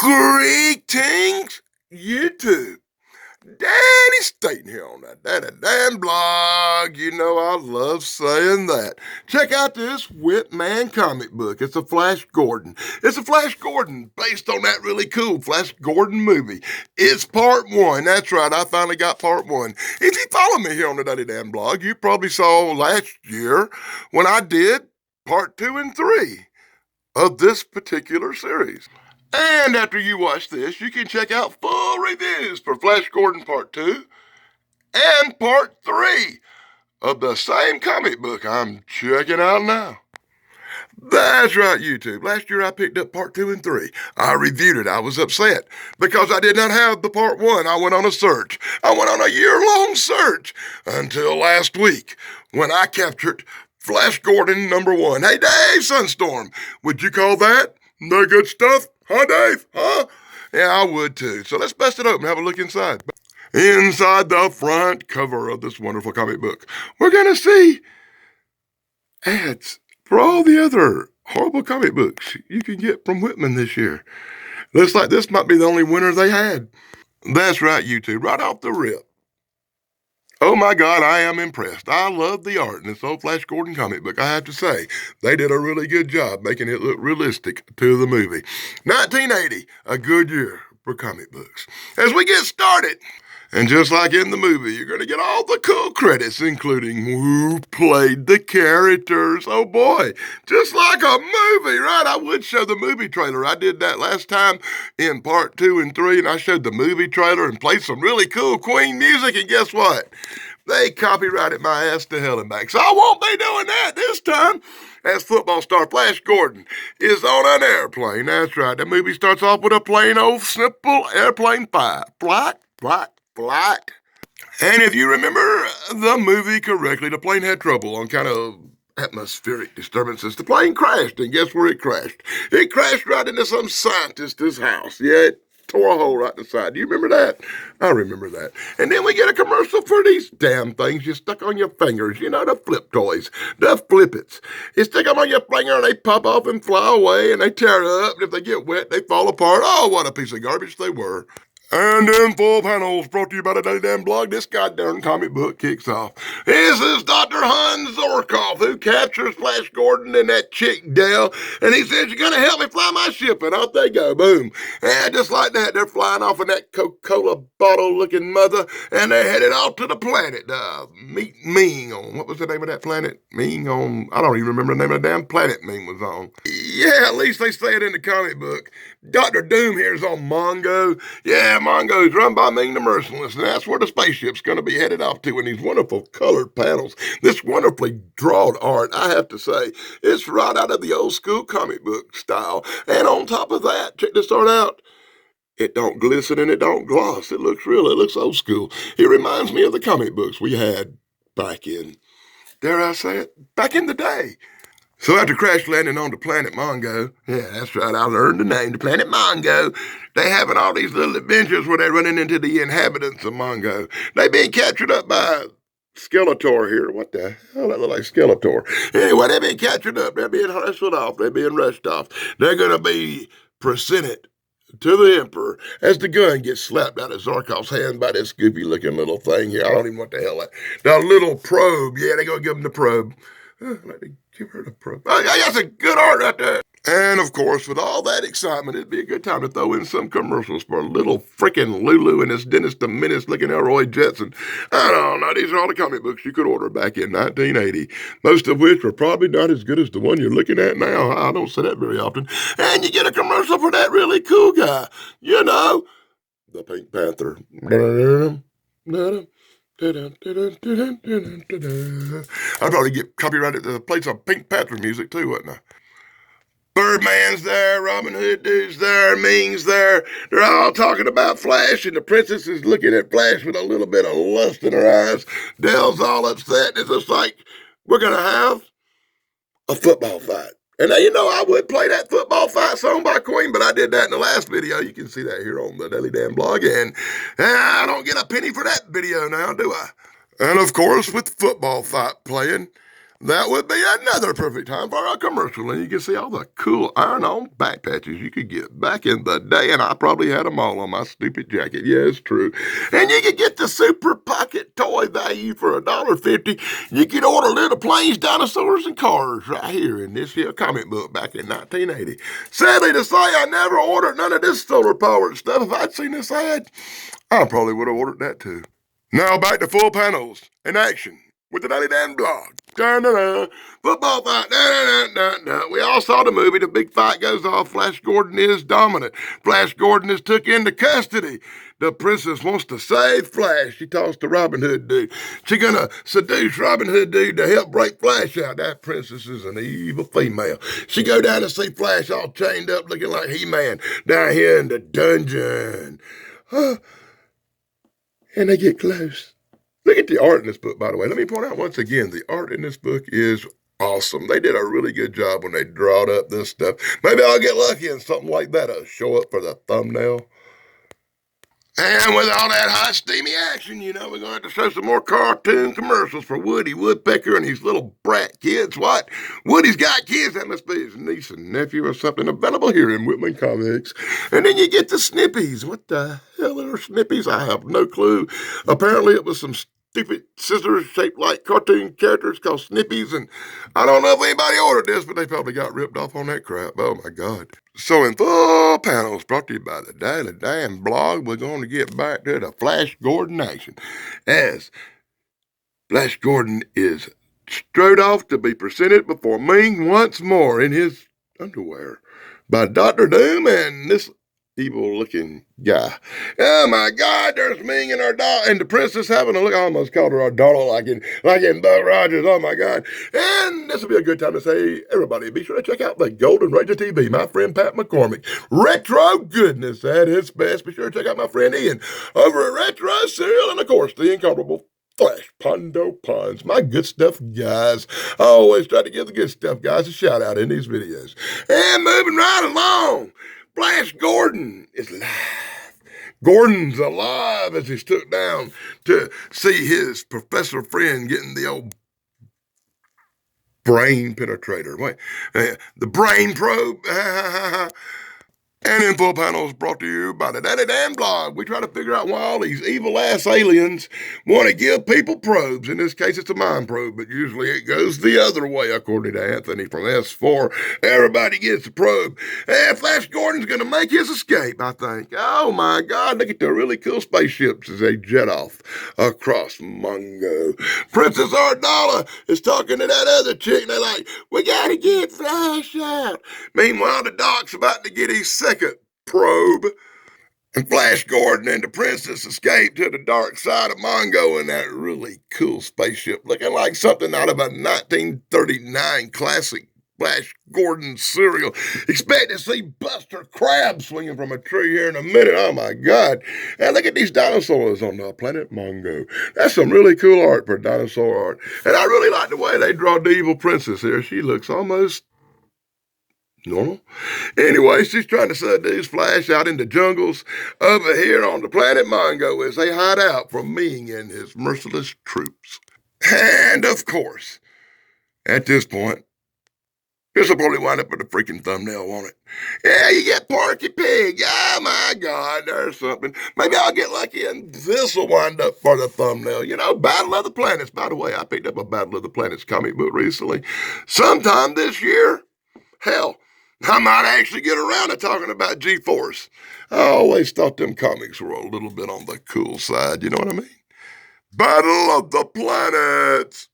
Greetings, YouTube. Danny Staten here on that Dan blog. You know I love saying that. Check out this Whitman comic book. It's a Flash Gordon. It's a Flash Gordon based on that really cool Flash Gordon movie. It's part one. That's right. I finally got part one. If you follow me here on the Daddy Dan blog, you probably saw last year when I did part 2 and 3 of this particular series. And after you watch this, you can check out full reviews for Flash Gordon Part 2 and Part 3 of the same comic book I'm checking out now. That's right, YouTube. Last year I picked up Part 2 and 3. I reviewed it. I was upset because I did not have the Part 1. I went on a search. I went on a year-long search until last week when I captured Flash Gordon #1. Hey, Dave Sunstorm, would you call that the good stuff? Huh, Dave? Huh? Yeah, I would too. So let's bust it open and have a look inside. Inside the front cover of this wonderful comic book, we're going to see ads for all the other horrible comic books you can get from Whitman this year. Looks like this might be the only winner they had. That's right, YouTube. Right off the rip. Oh my God, I am impressed. I love the art in this old Flash Gordon comic book. I have to say, they did a really good job making it look realistic to the movie. 1980, a good year for comic books. As we get started, and just like in the movie, you're going to get all the cool credits, including who played the characters. Oh boy, just like a movie, right? I would show the movie trailer. I did that last time in part 2 and 3, and I showed the movie trailer and played some really cool Queen music, and guess what? They copyrighted my ass to hell and back. So I won't be doing that this time, as football star Flash Gordon is on an airplane. That's right. The movie starts off with a plain old simple airplane flight. And if you remember the movie correctly, the plane had trouble on kind of atmospheric disturbances. The plane crashed, and guess where it crashed? It crashed right into some scientist's house. Yeah, it tore a hole right in the side. Do you remember that? I remember that. And then we get a commercial for these damn things you stuck on your fingers. You know, the flip toys, the flippets. You stick them on your finger and they pop off and fly away and they tear up. And if they get wet, they fall apart. Oh, what a piece of garbage they were. And in full panels, brought to you by the Daddy Dan blog, this goddamn comic book kicks off. This is Dr. Hans Zorkoff, who captures Flash Gordon and that chick Dell, and he says, you're going to help me fly my ship, and off they go, boom. And just like that, they're flying off in that Coca-Cola bottle-looking mother, and they're headed off to the planet, Ming on, what was the name of that planet? Ming on, I don't even remember the name of the damn planet Ming was on. Yeah, at least they say it in the comic book. Dr. Doom here is on Mongo. Yeah, Mongo is run by Ming the Merciless, and that's where the spaceship's going to be headed off to in these wonderful colored panels. This wonderfully drawn art, I have to say, it's right out of the old school comic book style. And on top of that, check this art out. It don't glisten and it don't gloss. It looks real. It looks old school. It reminds me of the comic books we had back in, dare I say it, back in the day. So after crash landing on the planet Mongo, yeah, that's right, I learned the name, the planet Mongo, they having all these little adventures where they're running into the inhabitants of Mongo. They being captured up by Skeletor here. What the hell? That look like Skeletor. Anyway, they're being captured up. They're being hustled off. They're being rushed off. They're going to be presented to the Emperor as the gun gets slapped out of Zarkov's hand by this goofy-looking little thing here. I don't even know what the hell that. The little probe. Yeah, they're going to give him the probe. Let me give her the probe. Oh, yeah, that's a good art right there. And, of course, with all that excitement, it'd be a good time to throw in some commercials for little freaking Lulu and his Dennis the Menace-looking Elroy Jetson. I don't know. These are all the comic books you could order back in 1980, most of which were probably not as good as the one you're looking at now. I don't say that very often. And you get a commercial for that really cool guy. You know, the Pink Panther. I'd probably get copyrighted to play some Pink Panther music too, wouldn't I? Birdman's there, Robin Hood dude's there, Ming's there. They're all talking about Flash, and the princess is looking at Flash with a little bit of lust in her eyes. Dell's all upset. It's just like, we're going to have a football fight. And now, you know, I would play that football fight song by Queen, but I did that in the last video. You can see that here on the Daily Dan blog. And I don't get a penny for that video now, do I? And of course, with football fight playing, that would be another perfect time for a commercial, and you can see all the cool iron-on back patches you could get back in the day, and I probably had them all on my stupid jacket. Yeah, it's true. And you could get the Super Pocket toy value for $1.50. You could order little planes, dinosaurs, and cars right here in this here comic book back in 1980. Sadly to say, I never ordered none of this solar-powered stuff. If I'd seen this ad, I probably would have ordered that too. Now back to full panels in action with the Daily Dan blog. Da-da-da. Football fight. Da-da-da-da-da. We all saw the movie. The big fight goes off. Flash Gordon is dominant. Flash Gordon is took into custody. The princess wants to save Flash. She talks to Robin Hood dude. She gonna seduce Robin Hood dude to help break Flash out. That princess is an evil female. She go down to see Flash all chained up looking like He-Man down here in the dungeon. And they get close. Look at the art in this book, by the way. Let me point out once again, the art in this book is awesome. They did a really good job when they drawed up this stuff. Maybe I'll get lucky and something like that will show up for the thumbnail. And with all that hot, steamy action, we're going to have to show some more cartoon commercials for Woody Woodpecker and his little brat kids. What? Woody's got kids. That must be his niece and nephew or something. Available here in Whitman Comics. And then you get the Snippies. What the hell are Snippies? I have no clue. Apparently it was some stupid scissors shaped like cartoon characters called Snippies, and I don't know if anybody ordered this, but they probably got ripped off on that crap. Oh my God. So in full panels, brought to you by the Daily Dan blog, we're going to get back to the Flash Gordon action, as Flash Gordon is strode off to be presented before Ming once more in his underwear by Dr. Doom and this evil-looking guy. Oh my God, there's Ming and our doll, and the princess having a look. I almost called her our daughter like in Buck Rogers. Oh my God. And this will be a good time to say, everybody, be sure to check out the Golden Ranger TV, my friend Pat McCormick. Retro goodness at its best. Be sure to check out my friend Ian over at Retro Serial, and of course, the incomparable Flash Pondo Puns. My good stuff, guys. I always try to give the good stuff, guys, a shout out in these videos. And moving right along, Flash Gordon is alive. Gordon's alive as he's took down to see his professor friend getting the old brain penetrator. Wait, the brain probe. And in full panels brought to you by the Daily Dan blog. We try to figure out why all these evil-ass aliens want to give people probes. In this case, it's a mind probe, but usually it goes the other way, according to Anthony from S4. Everybody gets a probe. And Flash Gordon's going to make his escape, I think. Oh, my God, look at the really cool spaceships as they jet off across Mungo. Princess Ardala is talking to that other chick, and they're like, we got to get Flash out. Meanwhile, the Doc's about to get his second probe, and Flash Gordon and the princess escape to the dark side of Mongo in that really cool spaceship looking like something out of a 1939 classic Flash Gordon serial. Expect to see Buster Crabbe swinging from a tree here in a minute. Oh my God. And look at these dinosaurs on the planet Mongo. That's some really cool art for dinosaur art. And I really like the way they draw the evil princess here. She looks almost normal. Anyway, she's trying to seduce Flash out in the jungles over here on the planet Mongo as they hide out from Ming and his merciless troops. And of course, at this point, this will probably wind up with a freaking thumbnail, won't it? Yeah, you get Porky Pig. Oh my God, there's something. Maybe I'll get lucky and this will wind up for the thumbnail. Battle of the Planets. By the way, I picked up a Battle of the Planets comic book recently. Sometime this year. Hell, I might actually get around to talking about G-Force. I always thought them comics were a little bit on the cool side, you know what I mean? Battle of the Planets!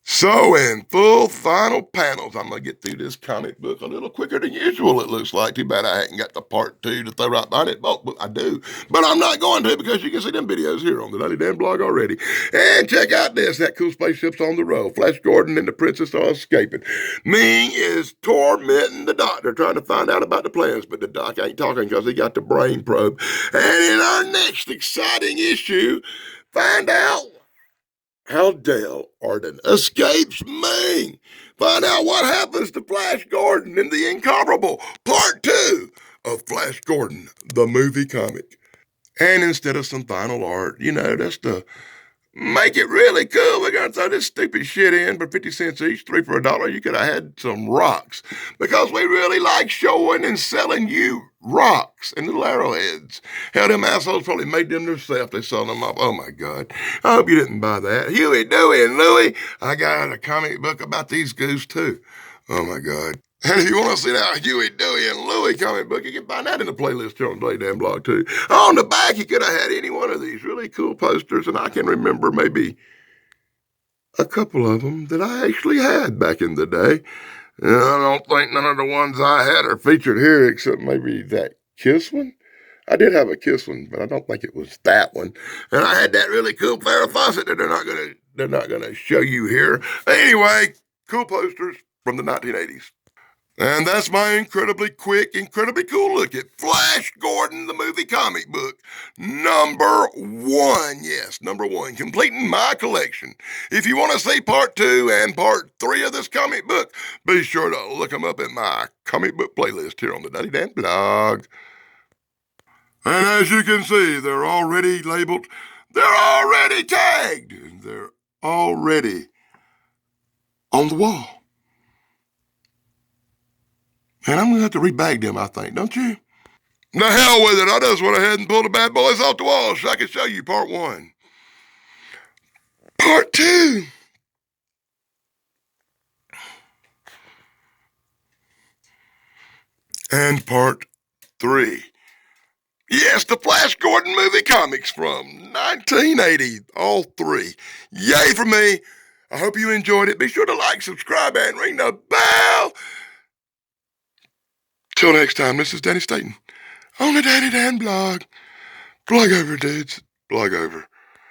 So in full final panels, I'm going to get through this comic book a little quicker than usual, it looks like. Too bad I hadn't got the part 2 to throw right behind it. Well, I do, but I'm not going to because you can see them videos here on the Daily Dan blog already. And check out this, that cool spaceship's on the road. Flash Gordon and the princess are escaping. Ming is tormenting the doctor, trying to find out about the plans, but the doc ain't talking because he got the brain probe. And in our next exciting issue, find out how Dale Arden escapes Ming. Find out what happens to Flash Gordon in the incomparable Part 2 of Flash Gordon, the movie comic. And instead of some final art, that's the Make it really cool. We're going to throw this stupid shit in for 50 cents each, three for $1. You could have had some rocks because we really like showing and selling you rocks and little arrowheads. Hell, them assholes probably made them themselves. They sold them up. Oh, my God. I hope you didn't buy that. Huey, Dewey, and Louie. I got a comic book about these goose, too. Oh, my God. And if you want to see that Huey, Dewey, and Louie comic book, you can find that in the playlist here on the Daily Dan blog, too. On the back, you could have had any one of these really cool posters, and I can remember maybe a couple of them that I actually had back in the day. And I don't think none of the ones I had are featured here except maybe that Kiss one. I did have a Kiss one, but I don't think it was that one. And I had that really cool Farrah Fawcett that they're not gonna show you here. Anyway, cool posters from the 1980s. And that's my incredibly quick, incredibly cool look at Flash Gordon, the movie comic book. Number one. Yes, number one. Completing my collection. If you want to see part 2 and part 3 of this comic book, be sure to look them up in my comic book playlist here on the Daily Dan blog. And as you can see, they're already labeled. They're already tagged. They're already on the wall. And I'm going to have to rebag them, I think, don't you? The hell with it. I just went ahead and pulled the bad boys off the wall so I could show you part 1. Part 2. And part 3. Yes, the Flash Gordon movie comics from 1980. All 3. Yay for me. I hope you enjoyed it. Be sure to like, subscribe, and ring the bell. Till next time, this is Danny Staton on the Daily Dan blog. Blog over, dudes. Blog over.